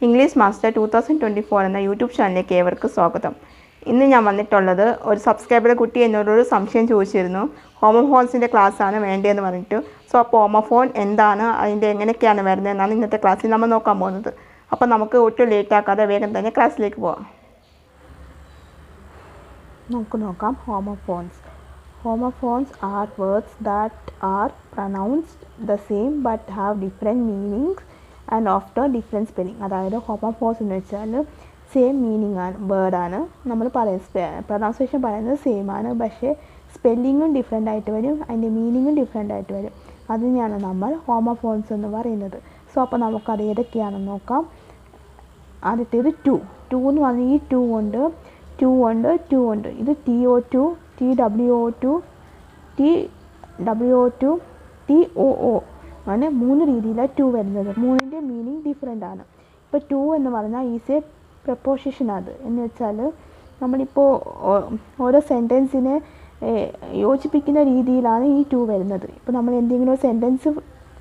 English master 2024 എന്ന YouTube ചാനലിലേക്ക് ഏവർക്കും സ്വാഗതം. ഇന്ന് ഞാൻ വന്നിട്ടുള്ളത് ഒരു സബ്സ്ക്രൈബർ കുട്ടി എന്നോടൊരു സംശയം ചോദിച്ചിരുന്നു. ഹോമോഫോൺസിൻ്റെ ക്ലാസ്സാണ് വേണ്ടതെന്ന് പറഞ്ഞിട്ട്. സോ അപ്പോൾ ഹോമോഫോൺ എന്താണ്, അതിൻ്റെ എങ്ങനെയൊക്കെയാണ് വരുന്നതെന്നാണ് ഇന്നത്തെ ക്ലാസ്സിൽ നമ്മൾ നോക്കാൻ പോകുന്നത്. അപ്പോൾ നമുക്ക് ഒട്ടും ലേറ്റ് ആക്കാതെ വേഗം തന്നെ ക്ലാസ്സിലേക്ക് പോകാം. നമുക്ക് നോക്കാം. Homophones are words that are pronounced the same but have different meanings and after different spelling. അതായത് ഹോമോഫോൺസ് എന്ന് വെച്ചാൽ സെയിം മീനിങ് ആണ്, വേർഡാണ്. നമ്മൾ പ്രൊനൗൺസിയേഷൻ പറയുന്നത് സെയിം ആണ്, പക്ഷേ സ്പെല്ലിങ്ങും ഡിഫറെൻ്റ് ആയിട്ട് വരും, അതിൻ്റെ മീനിങ്ങും ഡിഫറെൻ്റ് ആയിട്ട് വരും. അതിനെയാണ് നമ്മൾ ഹോമോഫോൺസ് എന്ന് പറയുന്നത്. സോ അപ്പോൾ നമുക്കത് ഏതൊക്കെയാണെന്ന് നോക്കാം. ആദ്യത്തേത് ടു എന്ന് പറഞ്ഞാൽ ഈ ടു ഉണ്ട്. ഇത് TO2, TWO2, TWO2, TOO അങ്ങനെ 3 രീതിയിലാണ് ടു വരുന്നത്. മൂന്നിൻ്റെ മീനിങ് ഡിഫറെൻ്റ് ആണ്. ഇപ്പോൾ ടു എന്ന് പറഞ്ഞാൽ ഈസ് എ പ്രപ്പോസിഷൻ. അത് എന്ന് വെച്ചാൽ നമ്മളിപ്പോൾ ഓരോ സെൻറ്റൻസിനെ യോജിപ്പിക്കുന്ന രീതിയിലാണ് ഈ ടു വരുന്നത്. ഇപ്പോൾ നമ്മൾ എന്തെങ്കിലും ഒരു സെൻറ്റൻസ്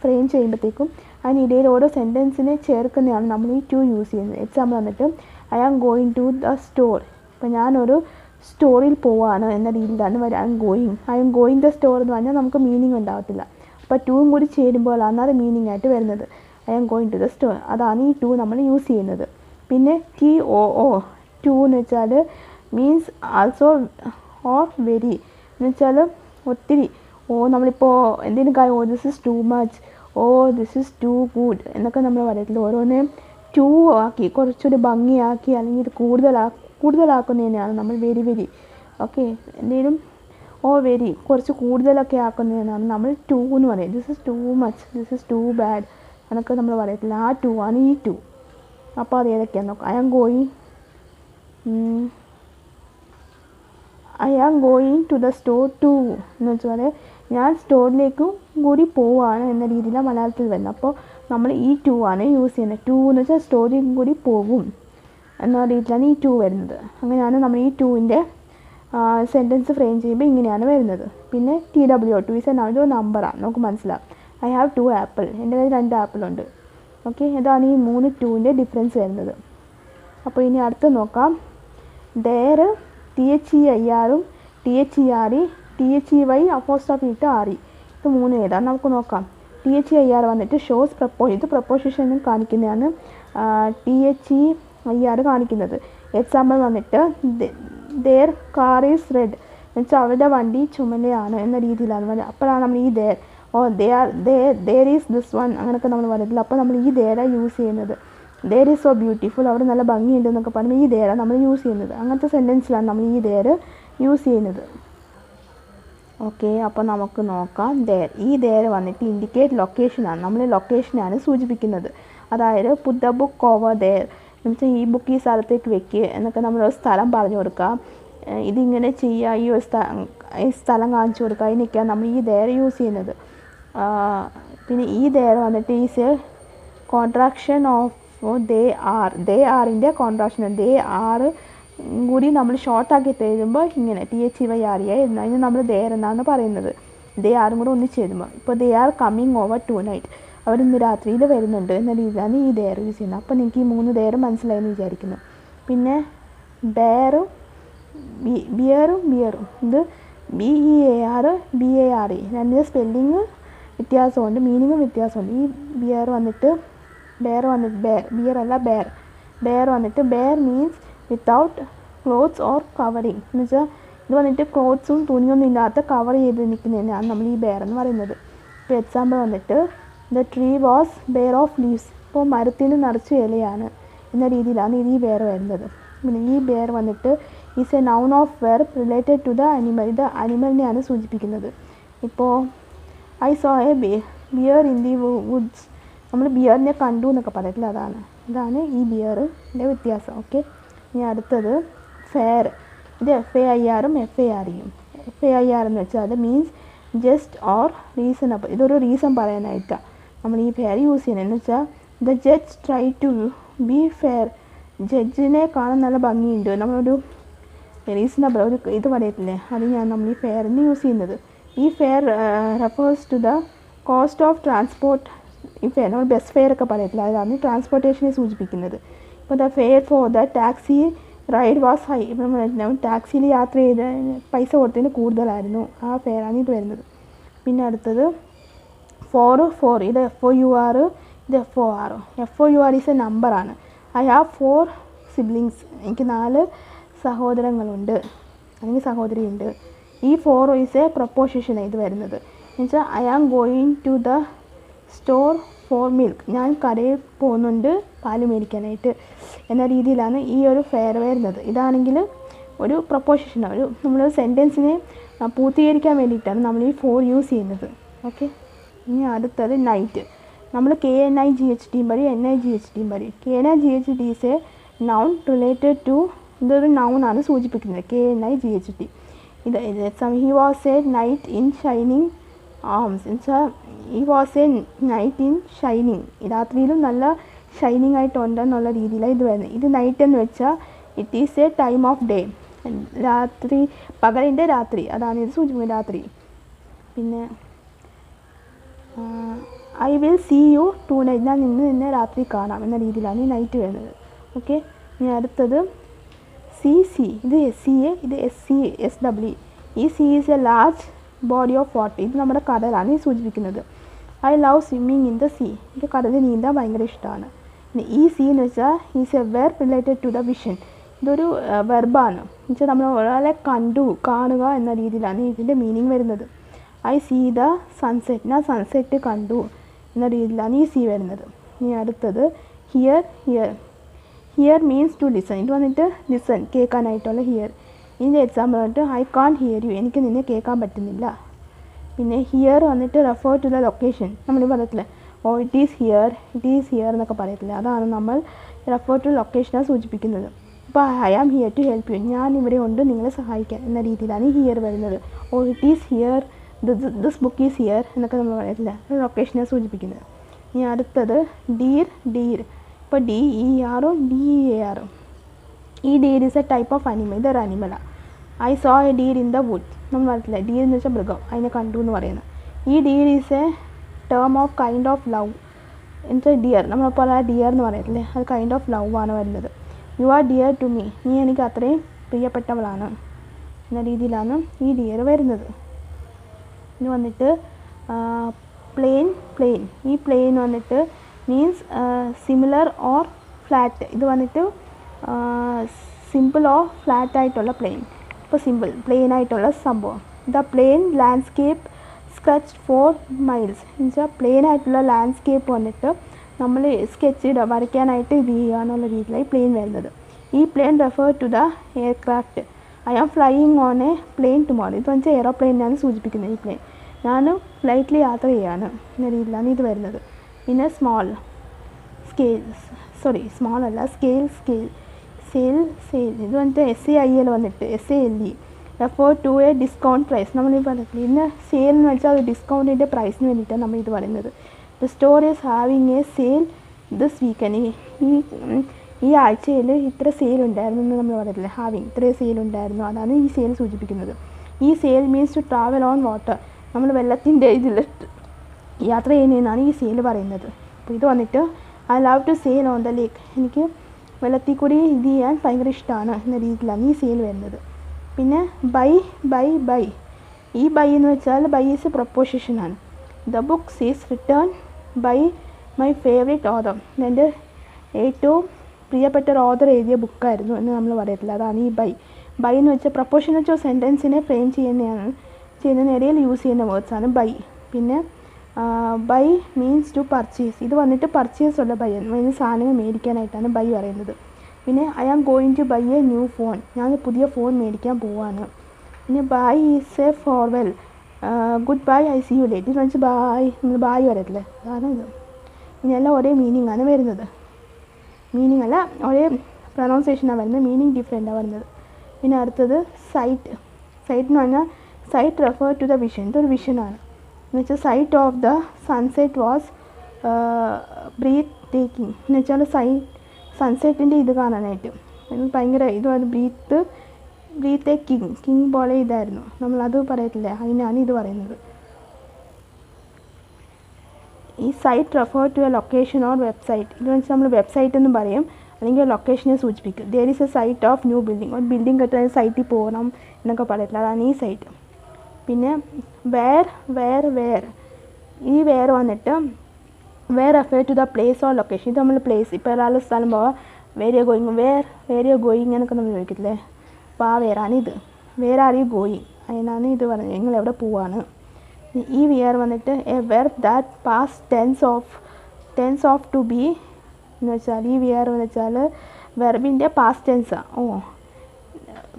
ഫ്രെയിം ചെയ്യുമ്പോഴത്തേക്കും അതിനിടയിൽ ഓരോ സെൻറ്റൻസിനെ ചേർക്കുന്നതാണ് നമ്മൾ ഈ ടു യൂസ് ചെയ്യുന്നത്. എക്സാമ്പിൾ വന്നിട്ട് I am going to the store. ഇപ്പോൾ ഞാനൊരു സ്റ്റോറിൽ പോവാണ് എന്ന രീതിയിലാണ് I am going the store എന്ന് പറഞ്ഞാൽ നമുക്ക് മീനിങ് ഉണ്ടാകത്തില്ല. അപ്പോൾ ടൂവും കൂടി ചേരുമ്പോഴാണ് അത് മീനിങ് ആയിട്ട് വരുന്നത്. I am going to the store, അതാണ് ഈ ടു നമ്മൾ യൂസ് ചെയ്യുന്നത്. പിന്നെ TOO ടു എന്ന് വെച്ചാൽ മീൻസ് ആൾസോ ഓർ വെരി എന്ന് വെച്ചാൽ ഒത്തിരി. നമ്മളിപ്പോൾ എന്തെങ്കിലും കാര്യം this is too much, this is too good എന്നൊക്കെ നമ്മൾ പറയത്തില്ല. ഓരോന്നേ ടു ആക്കി കുറച്ചൊരു ഭംഗിയാക്കി അല്ലെങ്കിൽ ഇത് കൂടുതലാക്കുന്നതിനാണ് നമ്മൾ വെരി. ഓക്കെ, എന്തെങ്കിലും വെരി കുറച്ച് കൂടുതലൊക്കെ ആക്കുന്നതിനാണ് നമ്മൾ ടു എന്ന് പറയുന്നത്. This is too much, this is too bad എന്നൊക്കെ നമ്മൾ പറയത്തില്ല. ആ ടു ആണ് ഈ ടു. അപ്പോൾ അത് ഏതൊക്കെയാണെന്ന് നോക്കാം. I am going to the store too എന്ന് വെച്ചാൽ ഞാൻ സ്റ്റോറിലേക്കും കൂടി പോവാണ് എന്ന രീതിയിലാണ് മലയാളത്തിൽ വരുന്നത്. അപ്പോൾ നമ്മൾ ഈ ടു ആണ് യൂസ് ചെയ്യുന്നത്. ടു എന്ന് വെച്ചാൽ സ്റ്റോറിലേക്കും കൂടി പോകും എന്ന രീതിയിലാണ് ഈ ടു വരുന്നത്. അങ്ങനെയാണ് നമ്മൾ ഈ ടുവിൻ്റെ സെൻറ്റൻസ് ഫ്രെയിം ചെയ്യുമ്പോൾ ഇങ്ങനെയാണ് വരുന്നത്. പിന്നെ TWO2 ഇതൊരു നമ്പറാണ്, നമുക്ക് മനസ്സിലാവും. ഐ ഹാവ് 2 ആപ്പിൾ, എൻ്റെ കയ്യിൽ 2 ആപ്പിളുണ്ട്. ഓക്കെ, ഇതാണ് ഈ 3 ടുവിൻ്റെ ഡിഫറൻസ് വരുന്നത്. അപ്പോൾ ഇനി അടുത്ത് നോക്കാം. There THEIR, THERE, THEY apostrophe ഇട്ട് RE, ഇത് 3 ഏതാണ് നമുക്ക് നോക്കാം. THEIR വന്നിട്ട് ഷോസ് ഇത് പ്രപ്പോസിഷനും കാണിക്കുന്നതാണ്. THEIR കാണിക്കുന്നത്. എക്സാമ്പിൾ വന്നിട്ട് ദെയർ കാർ ഈസ് റെഡ് എന്ന് വെച്ചാൽ അവരുടെ വണ്ടി ചുമലയാണ് എന്ന രീതിയിലാണ് പറയുന്നത്. അപ്പോഴാണ് നമ്മൾ ഈ ദെയർ ഈസ് ദിസ് വൺ അങ്ങനെയൊക്കെ നമ്മൾ പറയത്തില്ല. അപ്പോൾ നമ്മൾ ഈ ദെയർ യൂസ് ചെയ്യുന്നത്. ദെയർ ഈസ് സോ ബ്യൂട്ടിഫുൾ, അവിടെ നല്ല ഭംഗിയുണ്ട് എന്നൊക്കെ പറയുമ്പോൾ ഈ ദെയർ നമ്മൾ യൂസ് ചെയ്യുന്നത്. അങ്ങനത്തെ സെൻറ്റൻസിലാണ് നമ്മൾ ഈ ദെയർ യൂസ് ചെയ്യുന്നത്. ഓക്കെ, അപ്പോൾ നമുക്ക് നോക്കാം. ഈ ദെയർ വന്നിട്ട് ഇൻഡിക്കേറ്റ് ലൊക്കേഷനാണ്, നമ്മൾ ലൊക്കേഷനാണ് സൂചിപ്പിക്കുന്നത്. അതായത് put the book over there എന്ന് വെച്ചാൽ ഈ ബുക്ക് ഈ സ്ഥലത്തേക്ക് വെക്കുക എന്നൊക്കെ നമ്മളൊരു സ്ഥലം പറഞ്ഞു കൊടുക്കുക. ഇതിങ്ങനെ ചെയ്യുക, ഈ സ്ഥലം കാണിച്ചു കൊടുക്കുക. അതിനൊക്കെയാണ് നമ്മൾ ഈ ദെയർ യൂസ് ചെയ്യുന്നത്. പിന്നെ ഈ ദെയർ വന്നിട്ട് ഈസ് എ കോൺട്രാക്ഷൻ ഓഫ് ദേ ആറിൻ്റെ കോൺട്രാക്ഷൻ. ദേ ആറ് കൂടി നമ്മൾ ഷോർട്ടാക്കി എഴുതുമ്പോൾ ഇങ്ങനെ THEYRE അതിന് നമ്മൾ ദെയർ എന്നാണ് പറയുന്നത്. ദേ ആറും കൂടെ ഒന്നിച്ച് എഴുതുമ്പോൾ. ഇപ്പോൾ they are coming over tonight, അവരിന്ന് രാത്രിയിൽ വരുന്നുണ്ട് എന്ന രീതിയിലാണ് ഈ ദെയർ യൂസ് ചെയ്യുന്നത്. അപ്പോൾ എനിക്ക് ഈ 3 ദെയർ മനസ്സിലായെന്ന് വിചാരിക്കുന്നു. പിന്നെ ബിയറും ഇത് BEAR രണ്ട് സ്പെല്ലിങ് വ്യത്യാസമുണ്ട്, മീനിങ്ങും വ്യത്യാസമുണ്ട്. ഈ ബിയർ വന്നിട്ട് bare means without clothes or covering എന്ന് വെച്ചാൽ ഇത് വന്നിട്ട് ക്ലോത്ത്സും തുണിയൊന്നും ഇല്ലാത്ത കവർ ചെയ്ത് നിൽക്കുന്നതിനാണ് നമ്മൾ ഈ ബെയർ എന്ന് പറയുന്നത്. ഇപ്പോൾ എക്സാമ്പിൾ വന്നിട്ട് the tree was bare of leaves, ഇപ്പോൾ മരത്തിന് നിറച്ച് ഇലയാണ് എന്ന രീതിയിലാണ് ഈ ബെയർ വരുന്നത്. പിന്നെ ഈ ബെയർ വന്നിട്ട് is a noun of verb related to the animal, ഇത് അനിമലിനെയാണ് സൂചിപ്പിക്കുന്നത്. ഇപ്പോൾ I saw a bear in the woods, നമ്മൾ ബിയറിനെ കണ്ടു എന്നൊക്കെ പറയത്തില്ല, ഇതാണ് ഈ ബിയറിൻ്റെ വ്യത്യാസം. ഓക്കെ, ഇനി അടുത്തത് ഫെയർ. ഇത് FAIR FARE. FAIR എന്ന് വെച്ചാൽ അത് മീൻസ് ജസ്റ്റ് ഓർ റീസണബിൾ, ഇതൊരു റീസൺ പറയാനായിട്ടാണ് നമ്മൾ ഈ ഫെയർ യൂസ് ചെയ്യുന്നത്. എന്ന് വെച്ചാൽ the judge try to be fair, ജഡ്ജിനെ കാണാൻ നല്ല ഭംഗിയുണ്ട്, നമ്മളൊരു റീസണബിൾ ഒരു ഇത് പറയത്തില്ലേ, അത് നമ്മൾ ഈ ഫെയറിന് യൂസ് ചെയ്യുന്നത്. ഈ fare refers to the cost of transport ഈ ഫെയർ നമ്മൾ ബസ് ഫെയർ ഒക്കെ പറയത്തില്ല, അതാണ് ട്രാൻസ്പോർട്ടേഷനെ സൂചിപ്പിക്കുന്നത്. ഇപ്പോൾ the fare for the taxi ride was high. ഇപ്പം ടാക്സിയിൽ യാത്ര ചെയ്ത് പൈസ കൊടുത്തതിന് കൂടുതലായിരുന്നു, ആ ഫെയറാണ് ഇത് വരുന്നത്. പിന്നെ അടുത്തത് ഫോർ, ഇത് FOUR, ഇത് FOR. FOUR ഈസ് എ നമ്പറാണ്. I have 4 siblings. എനിക്ക് 4 സഹോദരങ്ങളുണ്ട് അല്ലെങ്കിൽ സഹോദരിയുണ്ട്. ഈ 4 ഈസ് എ പ്രൊപ്പോസിഷനാണ് ഇത് വരുന്നത്. എന്നുവെച്ചാൽ I am going to the store for milk. ഞാൻ കടയിൽ പോകുന്നുണ്ട് പാല് മേടിക്കാനായിട്ട് എന്ന രീതിയിലാണ് ഈ ഒരു ഫെയർ വരുന്നത്. ഇതാണെങ്കിൽ ഒരു പ്രൊപ്പോസിഷനാണ്, ഒരു നമ്മളൊരു സെൻറ്റൻസിനെ പൂർത്തീകരിക്കാൻ വേണ്ടിയിട്ടാണ് നമ്മൾ ഈ 4 യൂസ് ചെയ്യുന്നത്. ഓക്കെ. ഇനി അടുത്തത് നൈറ്റ്. നമ്മൾ KNIGHT വഴി NIGHT വഴി. KNIGHT is a noun related to, ഇതൊരു നൗണാണ് സൂചിപ്പിക്കുന്നത്. KNIGHT. ഇത് he was a knight in shining arms. എന്നുവെച്ചാൽ he was a knight in shining, രാത്രിയിലും നല്ല ഷൈനിങ് ആയിട്ടുണ്ടെന്നുള്ള രീതിയിലാണ് ഇത് വരുന്നത്. ഇത് നൈറ്റ് എന്ന് വെച്ചാൽ it is a time of day, രാത്രി, പകലിൻ്റെ രാത്രി, അതാണ് ഇത് സൂചിപ്പിക്കുന്നത്, രാത്രി. പിന്നെ I will see you tonight, ഞാൻ നിന്നെ രാത്രി കാണാം എന്ന രീതിയിലാണ് ഈ നൈറ്റ് വരുന്നത്. ഓക്കെ. ഇനി അടുത്തത് CC. ഇത് SCA, ഇത് SW. ഈ C is A large body of water. ഇത് നമ്മുടെ കടലാണ് ഈ സൂചിപ്പിക്കുന്നത്. I love swimming in the sea. ഇത് കടലിൽ നീന്താൻ ഭയങ്കര ഇഷ്ടമാണ്. പിന്നെ ഈ സീ എന്ന് വെച്ചാൽ is a verb related to the vision. ഇതൊരു വെർബാണ്. എന്നുവെച്ചാൽ നമ്മൾ ഒരാളെ കാണുക എന്ന രീതിയിലാണ് ഇതിൻ്റെ മീനിങ് വരുന്നത്. I see the sunset. ഞാൻ സൺസെറ്റ് കണ്ടു എന്ന രീതിയിലാണ് ഈ സീ വരുന്നത്. ഇനി അടുത്തത് ഹിയർ മീൻസ് ടു ലിസൺ. ഇത് വന്നിട്ട് ലിസൺ, കേൾക്കാനായിട്ടുള്ള ഹിയർ. ഇതിൻ്റെ എക്സാമ്പിൾ വന്നിട്ട് ഐ കാൺ ഹിയർ യു, എനിക്ക് നിന്നെ കേൾക്കാൻ പറ്റുന്നില്ല. പിന്നെ ഹിയർ വന്നിട്ട് റെഫർ ടു ദ ലൊക്കേഷൻ. നമ്മൾ പറയത്തില്ല ഇറ്റ് ഈസ് ഹിയർ എന്നൊക്കെ പറയത്തില്ല, അതാണ് നമ്മൾ റെഫർ ടു ലൊക്കേഷനാണ് സൂചിപ്പിക്കുന്നത്. ഇപ്പോൾ I am here to help you, ഞാൻ ഇവിടെ ഉണ്ട് നിങ്ങളെ സഹായിക്കാൻ എന്ന രീതിയിലാണ് ഹിയർ വരുന്നത്. It is here, this book is here എന്നൊക്കെ നമ്മൾ പറയത്തില്ല, ലൊക്കേഷനെ സൂചിപ്പിക്കുന്നത്. ഇനി അടുത്തത് ഡീർ. ഇപ്പോൾ DER DEAR. ഈ deer is a type of animal. ഇതൊരു അനിമലാണ്. I saw a deer in the wood. നമ്മൾ പറയത്തില്ല ഡീർ എന്ന് വെച്ചാൽ മൃഗം, അതിനെ കണ്ടു എന്ന് പറയുന്നത്. ഈ deer is a term of kind of love. എന്നുവെച്ചാൽ ഡിയർ, നമ്മളിപ്പോൾ ഡിയർ എന്ന് പറയത്തില്ലേ, അത് കൈൻഡ് ഓഫ് ലവ് ആണ് വരുന്നത്. You are dear to me, നീ എനിക്ക് അത്രയും പ്രിയപ്പെട്ടവളാണ് എന്ന രീതിയിലാണ് ഈ ഡിയർ വരുന്നത്. ഇനി വന്നിട്ട് പ്ലെയിൻ. ഈ പ്ലെയിൻ വന്നിട്ട് മീൻസ് സിമിലർ ഓർ ഫ്ലാറ്റ്. ഇത് വന്നിട്ട് സിമ്പിൾ ഓർ ഫ്ലാറ്റ് ആയിട്ടുള്ള പ്ലെയിൻ. ഇപ്പോൾ സിമ്പിൾ, പ്ലെയിൻ ആയിട്ടുള്ള സംഭവം. The plain landscape sketch 4 miles. എന്നുവെച്ചാൽ പ്ലെയിൻ ആയിട്ടുള്ള ലാൻഡ്സ്കേപ്പ് വന്നിട്ട് നമ്മൾ സ്കെച്ച് വരയ്ക്കാനായിട്ട് ഇത് ചെയ്യുക എന്നുള്ള രീതിയിലായി പ്ലെയിൻ വരുന്നത്. ഈ plane refer to the aircraft. I am flying on a plane tomorrow. ഇത് വെച്ചാൽ എയ്റോപ്ലെയിനാണ് സൂചിപ്പിക്കുന്നത്. ഈ പ്ലെയിൻ ഞാൻ ഫ്ലൈറ്റിൽ യാത്ര ചെയ്യാണ് എന്ന രീതിയിലാണ് ഇത് വരുന്നത്. പിന്നെ സ്മോൾ അല്ല സ്കെയിൽ. ഇത് വന്നിട്ട് SAIL വന്നിട്ട് SALE refer to a discount price. നമ്മൾ ഈ പറഞ്ഞിട്ടില്ല, ഇന്ന് സെയിൽ എന്ന് വെച്ചാൽ അത് ഡിസ്കൗണ്ടിൻ്റെ പ്രൈസിന് വേണ്ടിയിട്ടാണ് നമ്മൾ ഇത് പറയുന്നത്. The store is having A sale this weekend. ഈ ആഴ്ചയിൽ ഇത്ര സെയിൽ ഉണ്ടായിരുന്നു എന്ന് നമ്മൾ പറയത്തില്ല, ഹാവിങ്, ഇത്രയും സെയിൽ ഉണ്ടായിരുന്നു, അതാണ് ഈ സെയിൽ സൂചിപ്പിക്കുന്നത്. ഈ sail means to travel on water. നമ്മൾ വെള്ളത്തിൻ്റെ ഇതിൽ യാത്ര ചെയ്യുന്നതെന്നാണ് ഈ സെയിൽ പറയുന്നത്. അപ്പോൾ ഇത് വന്നിട്ട് I love to sail on the lake. എനിക്ക് വെള്ളത്തിൽ കൂടി ഇത് ചെയ്യാൻ ഭയങ്കര ഇഷ്ടമാണ് എന്ന രീതിയിലാണ് ഈ സെയിൽ വരുന്നത്. പിന്നെ ബൈ. ഈ ബൈ എന്ന് വെച്ചാൽ ബൈ ഈസ് എ പ്രൊപ്പോസിഷനാണ്. The books is return by my favourite author. എൻ്റെ ഏറ്റവും പ്രിയപ്പെട്ട ഒരു ഓതർ എഴുതിയ ബുക്കായിരുന്നു എന്ന് നമ്മൾ പറയത്തില്ല, അതാണ് ഈ ബൈ. എന്ന് വെച്ചാൽ പ്രൊപ്പോഷൻ വെച്ചാൽ സെൻറ്റൻസിനെ ഫ്രെയിം ചെയ്യുന്നതിനിടയിൽ യൂസ് ചെയ്യുന്ന വേർഡ്സാണ് ബൈ. പിന്നെ ബൈ മീൻസ് ടു പർച്ചേസ്. ഇത് വന്നിട്ട് പർച്ചേസ് ഉള്ള ബൈ, അതിന് സാധനങ്ങൾ മേടിക്കാനായിട്ടാണ് ബൈ പറയുന്നത്. പിന്നെ I am going to buy a new phone. ഞാൻ പുതിയ ഫോൺ മേടിക്കാൻ പോവാണ്. പിന്നെ bye is a farewell. Goodbye, I see you late. ഇത് വെച്ചാൽ ബായ് വരത്തില്ലേ, അതാണ് ഇത്. ഇതിനെല്ലാം ഒരേ മീനിങ് ആണ് വരുന്നത്. മീനിങ് അല്ല, ഒരേ പ്രൊനൗൺസിയേഷനാണ് വരുന്നത്, മീനിങ് ഡിഫറെൻ്റാണ് വരുന്നത്. പിന്നെ അടുത്തത് സൈറ്റ് എന്ന് പറഞ്ഞാൽ sight refer to the vision. ഇതൊരു വിഷനാണ്. എന്ന് വെച്ചാൽ sight of the sunset was breathtaking. എന്ന് വെച്ചാൽ സൺസെറ്റിൻ്റെ ഇത് കാണാനായിട്ട് ഭയങ്കര ഇത് ബ്രീത്ത് കിങ് പോലെ ഇതായിരുന്നു, നമ്മളത് പറയത്തില്ലേ, അതിനാണ് ഇത് പറയുന്നത്. ഈ site refer to a location or website. ഇതെന്ന് വെച്ചാൽ നമ്മൾ വെബ്സൈറ്റ് എന്നും പറയും, അല്ലെങ്കിൽ ലൊക്കേഷനെ സൂചിപ്പിക്കും. There is a site of new building, ഒരു ബിൽഡിംഗ് കെട്ടാൻ സൈറ്റിൽ പോകണം എന്നൊക്കെ പറയത്തില്ല, അതാണ് ഈ സൈറ്റ്. പിന്നെ വേർ ഈ വേർ വന്നിട്ട് where refer to the place or location. ഇത് നമ്മൾ പ്ലേസ്, ഇപ്പോൾ ഒരാൾ സ്ഥലം പോവാം, വേർ യു ഗോയിങ് എന്നൊക്കെ നമ്മൾ ചോദിക്കത്തില്ലേ, അപ്പോൾ ആ വേറാണിത്. വേർ ആർ യു ഗോയിങ്, അതിനാണ് ഇത് പറഞ്ഞത്, നിങ്ങൾ എവിടെ പോവാണ്. ഈ വിയർ വന്നിട്ട് a verb that past tense of to be എന്ന് വെച്ചാൽ, ഈ വിയർ എന്ന് വെച്ചാൽ വെർബിൻ്റെ പാസ്റ്റ് ടെൻസാണ്.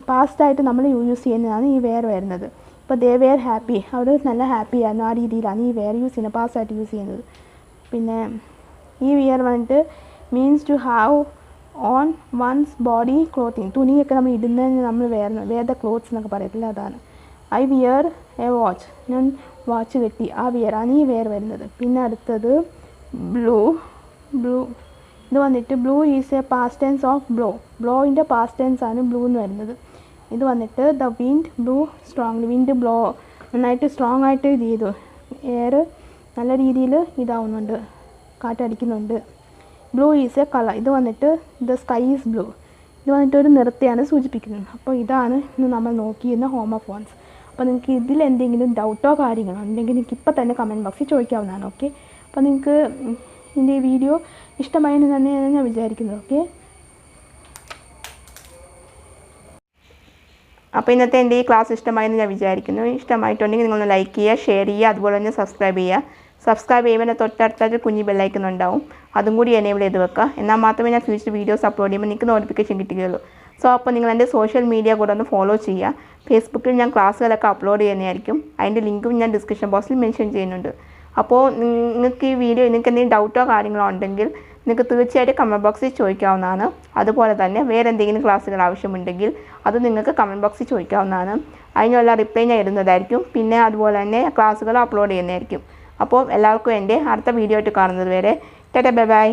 പാസ്റ്റായിട്ട് നമ്മൾ യൂസ് ചെയ്യുന്നതാണ് ഈ വേർ വരുന്നത്. ഇപ്പോൾ ദേ വെയർ ഹാപ്പി, അവർ നല്ല ഹാപ്പി ആയിരുന്നു, ആ രീതിയിലാണ് ഈ വേർ യൂസ് ചെയ്യുന്നത്, പാസ്റ്റായിട്ട് യൂസ് ചെയ്യുന്നത്. പിന്നെ ഈ വിയർ വന്നിട്ട് means to have on one's body clothing, തുണിയൊക്കെ നമ്മൾ ഇടുന്നതിന് നമ്മൾ വേർ ദ ക്ലോത്ത്സ് എന്നൊക്കെ പറയത്തില്ല, അതാണ്. ഐ വിയർ എ വാച്ച്, ഞാൻ വാച്ച് കെട്ടി, ആ വിയറാണ് ഈ വേർ വരുന്നത്. പിന്നെ അടുത്തത് ബ്ലൂ ഇത് വന്നിട്ട് blew is a past tense of ബ്ലോയിൻ്റെ പാസ്റ്റ് ടെൻസ് ആണ് ബ്ലൂ എന്ന് വരുന്നത്. ഇത് വന്നിട്ട് the wind blew strongly, wind blow നന്നായിട്ട് സ്ട്രോങ് ആയിട്ട് ഇത് ചെയ്തു, എയർ നല്ല രീതിയിൽ ഇതാവുന്നുണ്ട്, കാറ്റടിക്കുന്നുണ്ട്. ബ്ലൂ ഈസ് എ കളർ, ഇത് വന്നിട്ട് ദ സ്കൈ ഈസ് ബ്ലൂ, ഇത് വന്നിട്ട് ഒരു നിറത്തെയാണ് സൂചിപ്പിക്കുന്നത്. അപ്പോൾ ഇതാണ് ഇന്ന് നമ്മൾ നോക്കിയിരുന്ന ഹോമോഫോൺസ്. അപ്പോൾ നിങ്ങൾക്ക് ഇതിൽ എന്തെങ്കിലും ഡൗട്ടോ കാര്യങ്ങളോ ഉണ്ടെങ്കിൽ നിങ്ങൾക്ക് ഇപ്പോൾ തന്നെ കമൻറ്റ് ബോക്സിൽ ചോദിക്കാവുന്നതാണ്. ഓക്കെ, അപ്പോൾ നിങ്ങൾക്ക് എൻ്റെ ഈ വീഡിയോ ഇഷ്ടമായെന്ന് തന്നെയാണ് ഞാൻ വിചാരിക്കുന്നത്. ഓക്കെ, അപ്പോൾ ഇന്നത്തെ എൻ്റെ ഈ ക്ലാസ് ഇഷ്ടമായെന്ന് ഞാൻ വിചാരിക്കുന്നു. ഇഷ്ടമായിട്ടുണ്ടെങ്കിൽ നിങ്ങളൊന്ന് ലൈക്ക് ചെയ്യുക, ഷെയർ ചെയ്യുക, അതുപോലെ തന്നെ സബ്സ്ക്രൈബ് ചെയ്യുക. സബ്സ്ക്രൈബ് ചെയ്യുമ്പോൾ തൊട്ടടുത്തൊരു കുഞ്ഞ് ബെല്ലൈക്കൺ ഉണ്ടാവും, അതും കൂടി എനേബിൾ ചെയ്ത് വെക്കുക. എന്നാൽ മാത്രമേ ഞാൻ ഫ്യൂച്ചർ വീഡിയോസ് അപ്ലോഡ് ചെയ്യുമ്പോൾ നിങ്ങൾക്ക് നോട്ടിഫിക്കേഷൻ കിട്ടുകയുള്ളൂ. സോ അപ്പോൾ നിങ്ങൾ എൻ്റെ സോഷ്യൽ മീഡിയ കൂടെ ഒന്ന് ഫോളോ ചെയ്യുക. ഫേസ്ബുക്കിൽ ഞാൻ ക്ലാസ്സുകളൊക്കെ അപ്ലോഡ് ചെയ്യുന്നതായിരിക്കും, അതിൻ്റെ ലിങ്കും ഞാൻ ഡിസ്ക്രിപ്ഷൻ ബോക്സിൽ മെൻഷൻ ചെയ്യുന്നുണ്ട്. അപ്പോൾ നിങ്ങൾക്ക് ഈ വീഡിയോ നിങ്ങൾക്ക് എന്തെങ്കിലും ഡൗട്ടോ കാര്യങ്ങളോ ഉണ്ടെങ്കിൽ നിങ്ങൾക്ക് തീർച്ചയായിട്ടും കമൻറ്റ് ബോക്സിൽ ചോദിക്കാവുന്നതാണ്. അതുപോലെ തന്നെ വേറെ എന്തെങ്കിലും ക്ലാസ്സുകൾ ആവശ്യമുണ്ടെങ്കിൽ അത് നിങ്ങൾക്ക് കമൻറ്റ് ബോക്സിൽ ചോദിക്കാവുന്നതാണ്. അതിനുള്ള റിപ്ലൈ ഞാൻ ഇടുന്നതായിരിക്കും. പിന്നെ അതുപോലെ തന്നെ ക്ലാസ്സുകൾ അപ്ലോഡ് ചെയ്യുന്നതായിരിക്കും. അപ്പോൾ എല്ലാവർക്കും എൻ്റെ അടുത്ത വീഡിയോ ആയിട്ട് കാണുന്നത് വരെ ടാറ്റാ ബൈ ബൈ.